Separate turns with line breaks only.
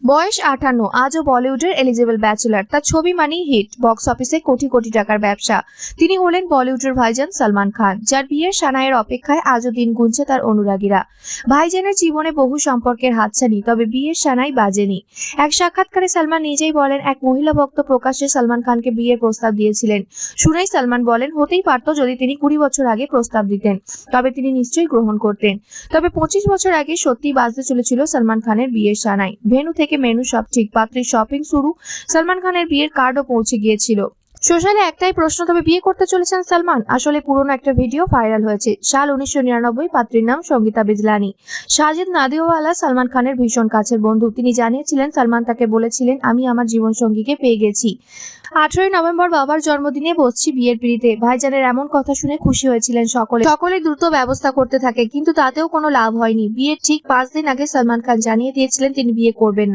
বয়স 58, আজও বলিউডের এলিজিবল ব্যাচেলর। তার ছবি মানেই হিট, বক্স অফিসে কোটি কোটি টাকার ব্যবসা। তিনি হলেন বলিউডের ভাইজান সালমান খান, যার বিয়ের সানাইয়ের অপেক্ষায় আজও দিন গুনছে তার অনুরাগীরা। ভাইজানের জীবনে বহু সম্পর্কের হাতছানি, তবে বিয়ের সানাই বাজেনি। এক সাক্ষাৎকারে সালমান নিজেই বলেন, এক মহিলা ভক্ত প্রকাশ্যে সালমান খানকে বিয়ের প্রস্তাব দিয়েছিলেন। শুনেই সালমান বলেন, হতেই পারত যদি তিনি 20 বছর আগে প্রস্তাব দিতেন, তবে তিনি নিশ্চয়ই গ্রহণ করতেন। তবে 25 বছর আগে সত্যিই বাজতে চলেছিল সালমান খানের বিয়ের সানাই। ভেন্যু থেকে মেনু সব ঠিক, পাত্রীর শপিং শুরু, সালমান খানের বিয়ের কার্ডও পৌঁছে গিয়েছিল। সোশ্যালে একটাই প্রশ্ন, তবে বিয়ে করতে চলেছেন সালমান? আসলে পুরনো একটা ভিডিও ভাইরাল হয়েছে। সাল 1999, পাত্রীর নাম সঙ্গীতা বিজলানি। সাজিদ নাদিওয়ালা সালমান খানের ভীষণ কাছের বন্ধু। তিনি জানিয়েছিলেন সালমান তাকে বলেছিলেন, আমি আমার জীবন সঙ্গীকে পেয়ে গেছি। 18 নভেম্বর বাবার জন্মদিনে বসছি বিয়ের পিঁড়িতে। ভাইজানের এমন কথা শুনে খুশি হয়েছিলেন সকলে দ্রুত ব্যবস্থা করতে থাকে, কিন্তু তাতেও কোনো লাভ হয়নি। বিয়ের ঠিক 5 দিন আগে সালমান খান জানিয়ে দিয়েছিলেন তিনি বিয়ে করবেন না।